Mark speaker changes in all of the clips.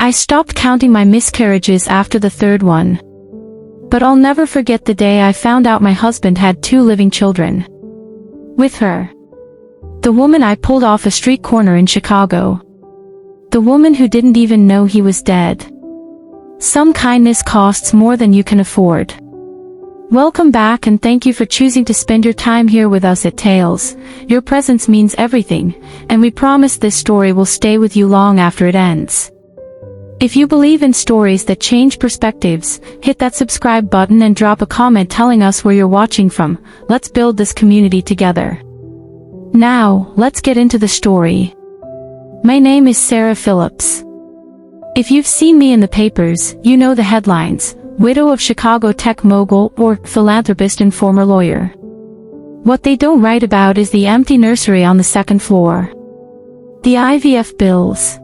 Speaker 1: I stopped counting my miscarriages after the third one. But I'll never forget the day I found out my husband had 2 living children. With her. The woman I pulled off a street corner in Chicago. The woman who didn't even know he was dead. Some kindness costs more than you can afford. Welcome back and thank you for choosing to spend your time here with us at Tales. Your presence means everything, and we promise this story will stay with you long after it ends. If you believe in stories that change perspectives, hit that subscribe button and drop a comment telling us where you're watching from. Let's build this community together. Now, let's get into the story. My name is Sarah Phillips. If you've seen me in the papers, you know the headlines: widow of Chicago tech mogul or philanthropist and former lawyer. What they don't write about is the empty nursery on the 2nd floor. The IVF bills.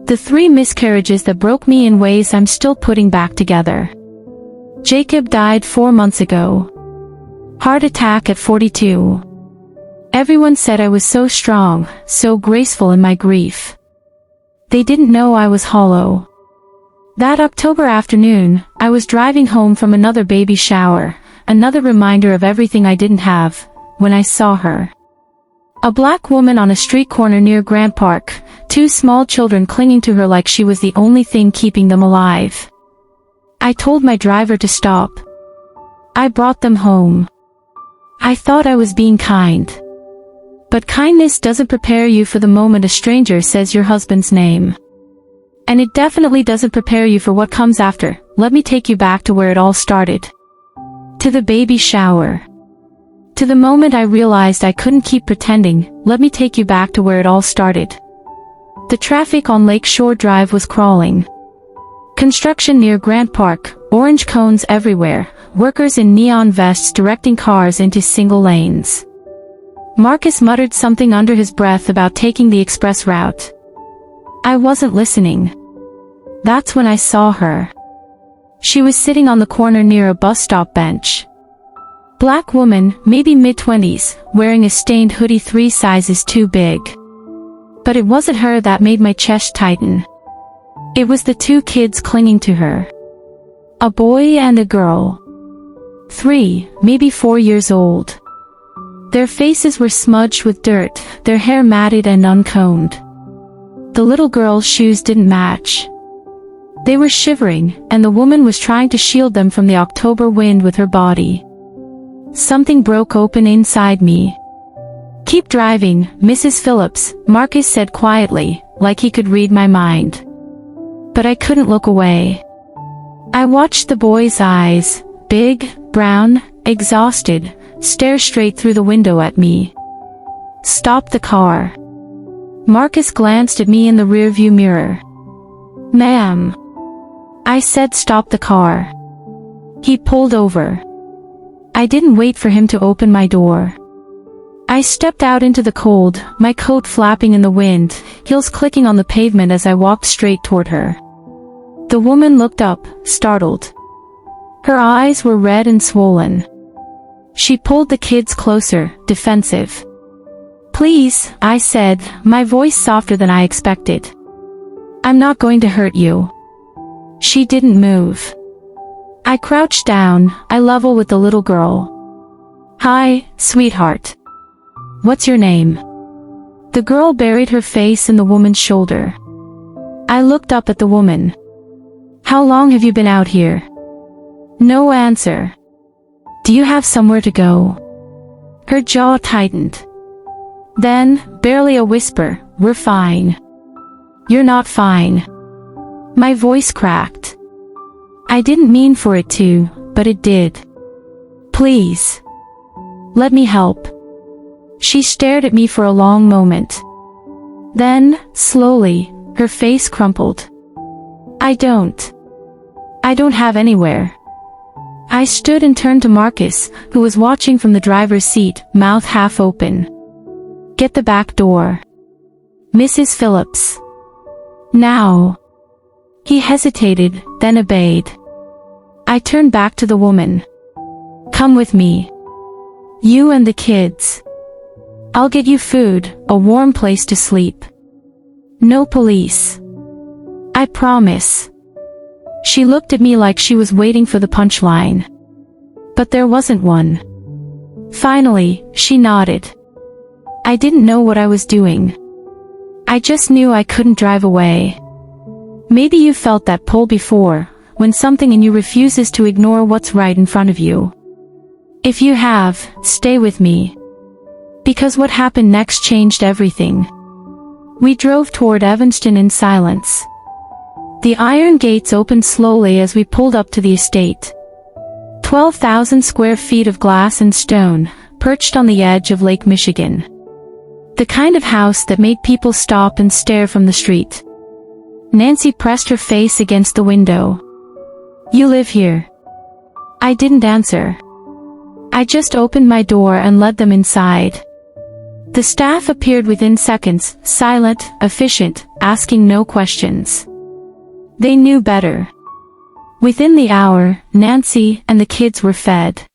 Speaker 1: The 3 miscarriages that broke me in ways I'm still putting back together. Jacob died 4 months ago. Heart attack at 42. Everyone said I was so strong, so graceful in my grief. They didn't know I was hollow. That October afternoon, I was driving home from another baby shower, another reminder of everything I didn't have, when I saw her. A black woman on a street corner near Grant Park, 2 small children clinging to her like she was the only thing keeping them alive. I told my driver to stop. I brought them home. I thought I was being kind. But kindness doesn't prepare you for the moment a stranger says your husband's name. And it definitely doesn't prepare you for what comes after. Let me take you back to where it all started. To the baby shower. To the moment I realized I couldn't keep pretending. Let me take you back to where it all started. The traffic on Lake Shore Drive was crawling. Construction near Grant Park, orange cones everywhere, workers in neon vests directing cars into single lanes. Marcus muttered something under his breath about taking the express route. I wasn't listening. That's when I saw her. She was sitting on the corner near a bus stop bench. Black woman, maybe mid-20s, wearing a stained hoodie 3 sizes too big. But it wasn't her that made my chest tighten. It was the 2 kids clinging to her. A boy and a girl. 3, maybe 4 years old. Their faces were smudged with dirt, their hair matted and uncombed. The little girl's shoes didn't match. They were shivering, and the woman was trying to shield them from the October wind with her body. Something broke open inside me. Keep driving, Mrs. Phillips, Marcus said quietly, like he could read my mind. But I couldn't look away. I watched the boy's eyes, big, brown, exhausted, stare straight through the window at me. Stop the car. Marcus glanced at me in the rearview mirror. Ma'am. I said stop the car. He pulled over. I didn't wait for him to open my door. I stepped out into the cold, my coat flapping in the wind, heels clicking on the pavement as I walked straight toward her. The woman looked up, startled. Her eyes were red and swollen. She pulled the kids closer, defensive. Please, I said, my voice softer than I expected. I'm not going to hurt you. She didn't move. I crouched down, eye level with the little girl. Hi, sweetheart. What's your name? The girl buried her face in the woman's shoulder. I looked up at the woman. How long have you been out here? No answer. Do you have somewhere to go? Her jaw tightened. Then, barely a whisper, we're fine. You're not fine. My voice cracked. I didn't mean for it to, but it did. Please. Let me help. She stared at me for a long moment. Then, slowly, her face crumpled. I don't have anywhere. I stood and turned to Marcus, who was watching from the driver's seat, mouth half open. Get the back door. Mrs. Phillips. Now. He hesitated, then obeyed. I turned back to the woman. Come with me. You and the kids. I'll get you food, a warm place to sleep. No police. I promise. She looked at me like she was waiting for the punchline. But there wasn't one. Finally, she nodded. I didn't know what I was doing. I just knew I couldn't drive away. Maybe you felt that pull before, when something in you refuses to ignore what's right in front of you. If you have, stay with me. Because what happened next changed everything. We drove toward Evanston in silence. The iron gates opened slowly as we pulled up to the estate. 12,000 square feet of glass and stone, perched on the edge of Lake Michigan. The kind of house that made people stop and stare from the street. Nancy pressed her face against the window. You live here? I didn't answer. I just opened my door and led them inside. The staff appeared within seconds, silent, efficient, asking no questions. They knew better. Within the hour, Nancy and the kids were fed.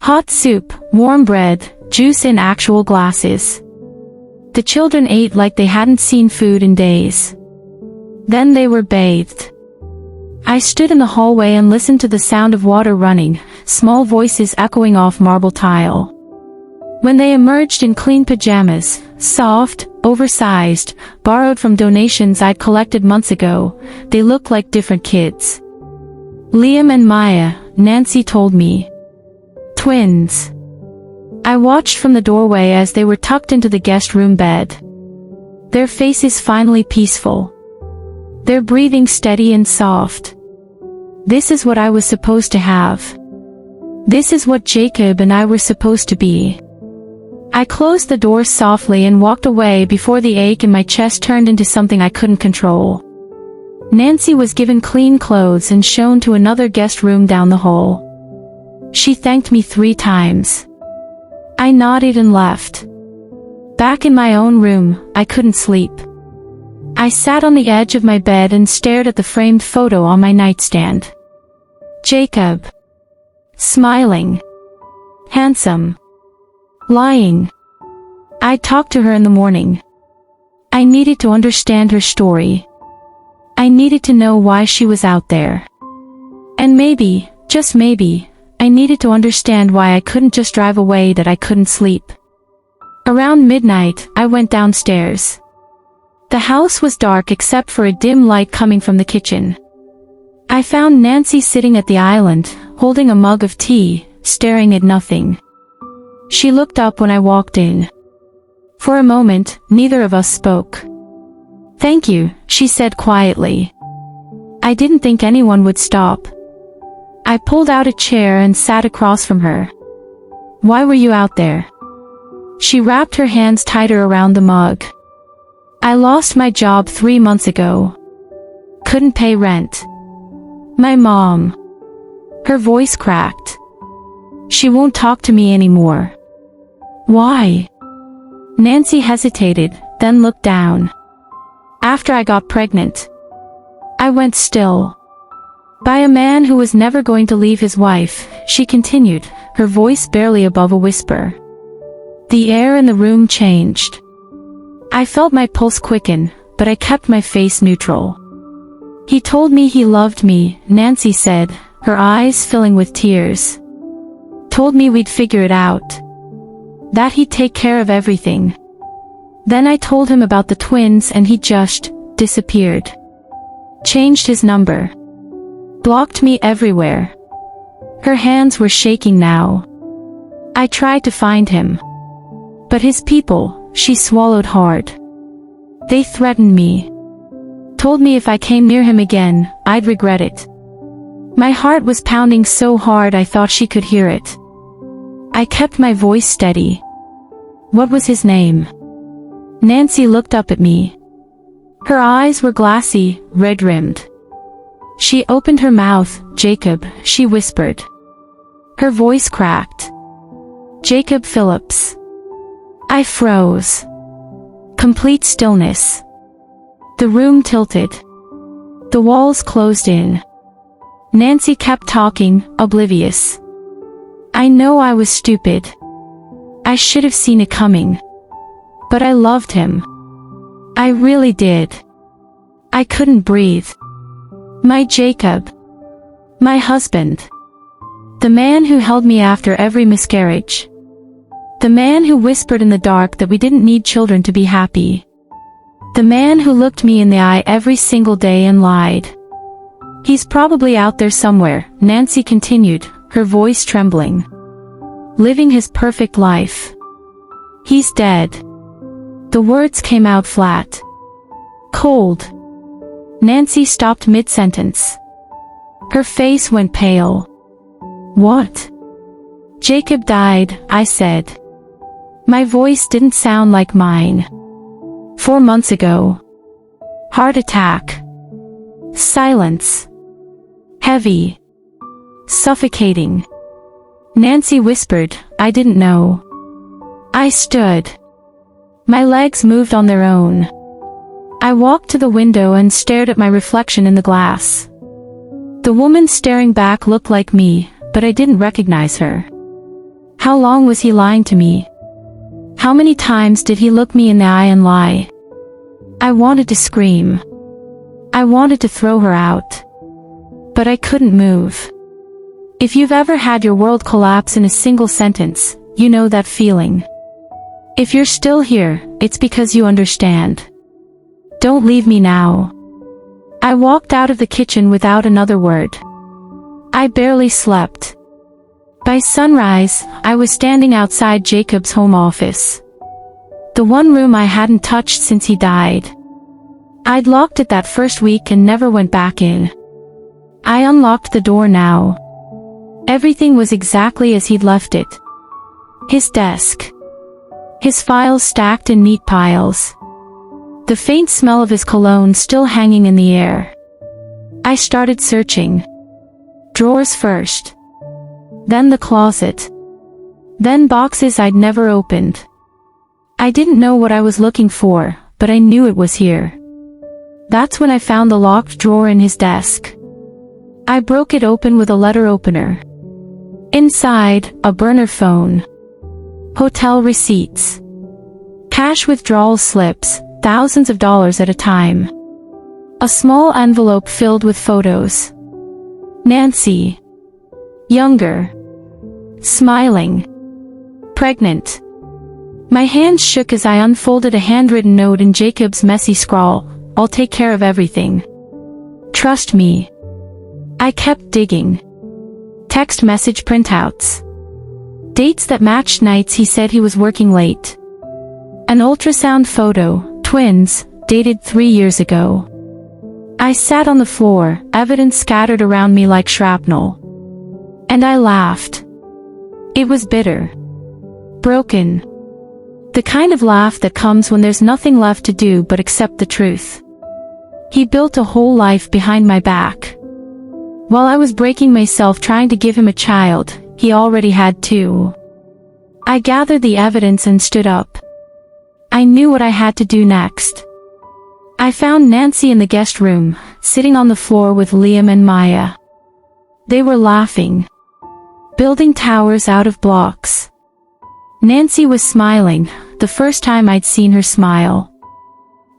Speaker 1: Hot soup, warm bread, juice in actual glasses. The children ate like they hadn't seen food in days. Then they were bathed. I stood in the hallway and listened to the sound of water running, small voices echoing off marble tile. When they emerged in clean pajamas, soft, oversized, borrowed from donations I'd collected months ago, they looked like different kids. Liam and Maya, Nancy told me. Twins. I watched from the doorway as they were tucked into the guest room bed. Their faces finally peaceful. Their breathing steady and soft. This is what I was supposed to have. This is what Jacob and I were supposed to be. I closed the door softly and walked away before the ache in my chest turned into something I couldn't control. Nancy was given clean clothes and shown to another guest room down the hall. She thanked me 3 times. I nodded and left. Back in my own room, I couldn't sleep. I sat on the edge of my bed and stared at the framed photo on my nightstand. Jacob. Smiling. Handsome. Lying. I'd talk to her in the morning. I needed to understand her story. I needed to know why she was out there. And maybe, just maybe, I needed to understand why I couldn't just drive away, that I couldn't sleep. Around midnight, I went downstairs. The house was dark except for a dim light coming from the kitchen. I found Nancy sitting at the island, holding a mug of tea, staring at nothing. She looked up when I walked in. For a moment, neither of us spoke. Thank you, she said quietly. I didn't think anyone would stop. I pulled out a chair and sat across from her. Why were you out there? She wrapped her hands tighter around the mug. I lost my job 3 months ago. Couldn't pay rent. My mom. Her voice cracked. She won't talk to me anymore. Why? Nancy hesitated, then looked down. After I got pregnant. I went still. By a man who was never going to leave his wife, she continued, her voice barely above a whisper. The air in the room changed. I felt my pulse quicken, but I kept my face neutral. He told me he loved me, Nancy said, her eyes filling with tears. Told me we'd figure it out. That he'd take care of everything. Then I told him about the twins and he just disappeared. Changed his number. Blocked me everywhere. Her hands were shaking now. I tried to find him. But his people, she swallowed hard. They threatened me. Told me if I came near him again, I'd regret it. My heart was pounding so hard I thought she could hear it. I kept my voice steady. What was his name? Nancy looked up at me. Her eyes were glassy, red-rimmed. She opened her mouth. Jacob, she whispered. Her voice cracked. Jacob Phillips. I froze. Complete stillness. The room tilted. The walls closed in. Nancy kept talking, oblivious. I know I was stupid. I should have seen it coming. But I loved him. I really did. I couldn't breathe. My Jacob. My husband. The man who held me after every miscarriage. The man who whispered in the dark that we didn't need children to be happy. The man who looked me in the eye every single day and lied. He's probably out there somewhere, Nancy continued, her voice trembling. Living his perfect life. He's dead. The words came out flat. Cold. Nancy stopped mid-sentence. Her face went pale. What? Jacob died, I said. My voice didn't sound like mine. 4 months ago. Heart attack. Silence. Heavy. Suffocating. Nancy whispered, I didn't know. I stood. My legs moved on their own. I walked to the window and stared at my reflection in the glass. The woman staring back looked like me, but I didn't recognize her. How long was he lying to me? How many times did he look me in the eye and lie? I wanted to scream. I wanted to throw her out. But I couldn't move. If you've ever had your world collapse in a single sentence, you know that feeling. If you're still here, it's because you understand. Don't leave me now. I walked out of the kitchen without another word. I barely slept. By sunrise, I was standing outside Jacob's home office. The one room I hadn't touched since he died. I'd locked it that first week and never went back in. I unlocked the door now. Everything was exactly as he'd left it. His desk. His files stacked in neat piles. The faint smell of his cologne still hanging in the air. I started searching. Drawers first. Then the closet. Then boxes I'd never opened. I didn't know what I was looking for, but I knew it was here. That's when I found the locked drawer in his desk. I broke it open with a letter opener. Inside, a burner phone. Hotel receipts. Cash withdrawal slips, thousands of dollars at a time. A small envelope filled with photos. Nancy. Younger. Smiling. Pregnant. My hands shook as I unfolded a handwritten note in Jacob's messy scrawl, I'll take care of everything. Trust me. I kept digging. Text message printouts. Dates that matched nights he said he was working late. An ultrasound photo, twins, dated 3 years ago. I sat on the floor, evidence scattered around me like shrapnel. And I laughed. It was bitter. Broken. The kind of laugh that comes when there's nothing left to do but accept the truth. He built a whole life behind my back. While I was breaking myself trying to give him a child, he already had 2. I gathered the evidence and stood up. I knew what I had to do next. I found Nancy in the guest room, sitting on the floor with Liam and Maya. They were laughing. Building towers out of blocks. Nancy was smiling, the first time I'd seen her smile.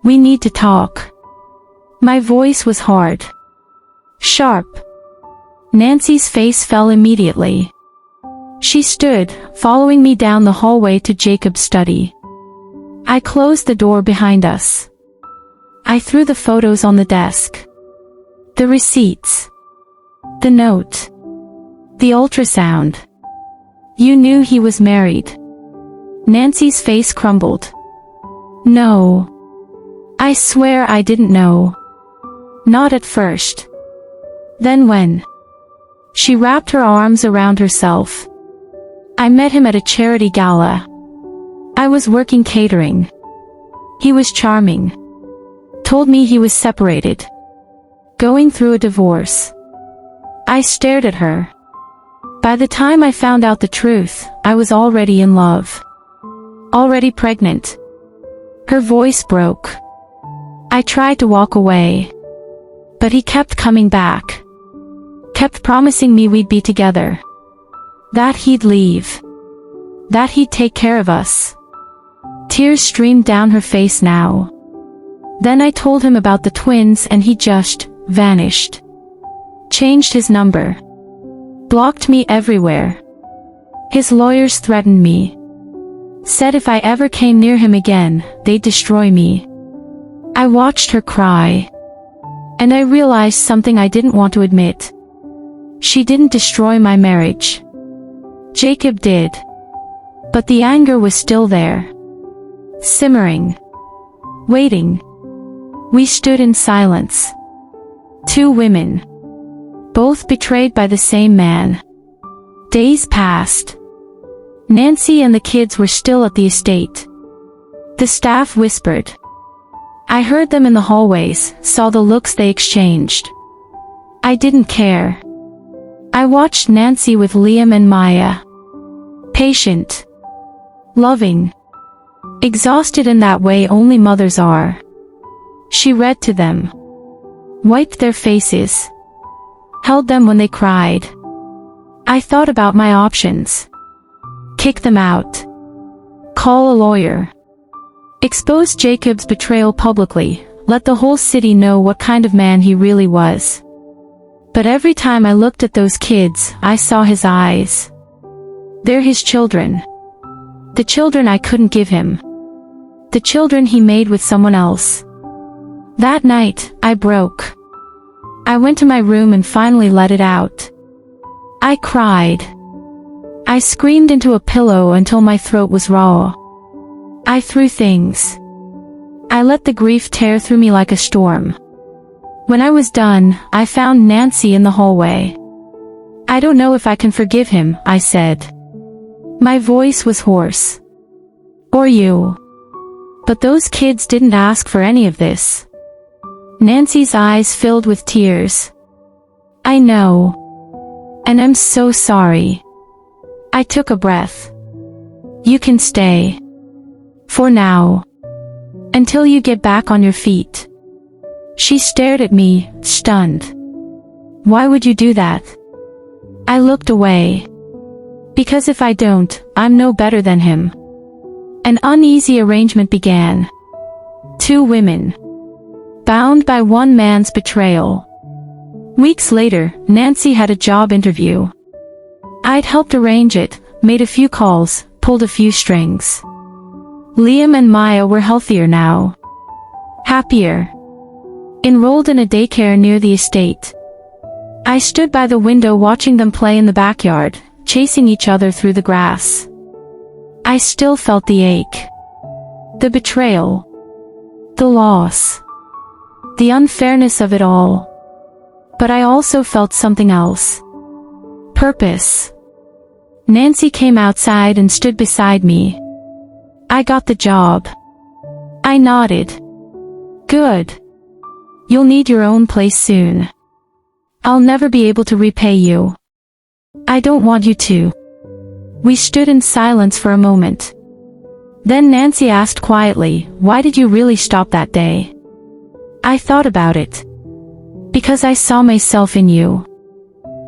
Speaker 1: We need to talk. My voice was hard. Sharp. Nancy's face fell immediately. She stood, following me down the hallway to Jacob's study. I closed the door behind us. I threw the photos on the desk. The receipts. The note. The ultrasound. You knew he was married. Nancy's face crumbled. No. I swear I didn't know. Not at first. Then when? She wrapped her arms around herself. I met him at a charity gala. I was working catering. He was charming. Told me he was separated. Going through a divorce. I stared at her. By the time I found out the truth, I was already in love. Already pregnant. Her voice broke. I tried to walk away. But he kept coming back. Kept promising me we'd be together. That he'd leave. That he'd take care of us. Tears streamed down her face now. Then I told him about the twins and he just vanished. Changed his number. Blocked me everywhere. His lawyers threatened me. Said if I ever came near him again, they'd destroy me. I watched her cry. And I realized something I didn't want to admit. She didn't destroy my marriage. Jacob did. But the anger was still there. Simmering. Waiting. We stood in silence. Two women. Both betrayed by the same man. Days passed. Nancy and the kids were still at the estate. The staff whispered. I heard them in the hallways, saw the looks they exchanged. I didn't care. I watched Nancy with Liam and Maya. Patient. Loving. Exhausted in that way only mothers are. She read to them. Wiped their faces. Held them when they cried. I thought about my options. Kick them out. Call a lawyer. Expose Jacob's betrayal publicly, let the whole city know what kind of man he really was. But every time I looked at those kids, I saw his eyes. They're his children. The children I couldn't give him. The children he made with someone else. That night, I broke. I went to my room and finally let it out. I cried. I screamed into a pillow until my throat was raw. I threw things. I let the grief tear through me like a storm. When I was done, I found Nancy in the hallway. I don't know if I can forgive him, I said. My voice was hoarse. Or you. But those kids didn't ask for any of this. Nancy's eyes filled with tears. I know. And I'm so sorry. I took a breath. You can stay. For now. Until you get back on your feet. She stared at me, stunned. Why would you do that? I looked away. Because if I don't, I'm no better than him. An uneasy arrangement began. Two women. Bound by one man's betrayal. Weeks later, Nancy had a job interview. I'd helped arrange it, made a few calls, pulled a few strings. Liam and Maya were healthier now. Happier. Enrolled in a daycare near the estate. I stood by the window watching them play in the backyard, chasing each other through the grass. I still felt the ache. The betrayal. The loss. The unfairness of it all. But I also felt something else. Purpose. Nancy came outside and stood beside me. I got the job. I nodded. Good. You'll need your own place soon. I'll never be able to repay you. I don't want you to. We stood in silence for a moment. Then Nancy asked quietly, why did you really stop that day? I thought about it. Because I saw myself in you.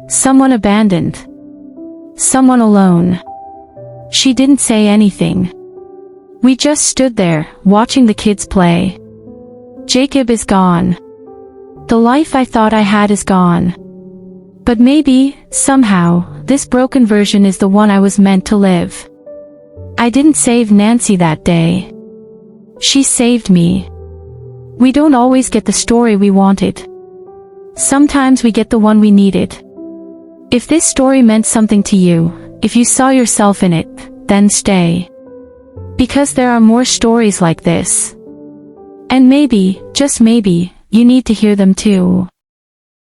Speaker 1: Someone abandoned. Someone alone. She didn't say anything. We just stood there, watching the kids play. Jacob is gone. The life I thought I had is gone. But maybe, somehow, this broken version is the one I was meant to live. I didn't save Nancy that day. She saved me. We don't always get the story we wanted. Sometimes we get the one we needed. If this story meant something to you, if you saw yourself in it, then stay. Because there are more stories like this. And maybe, just maybe, you need to hear them too.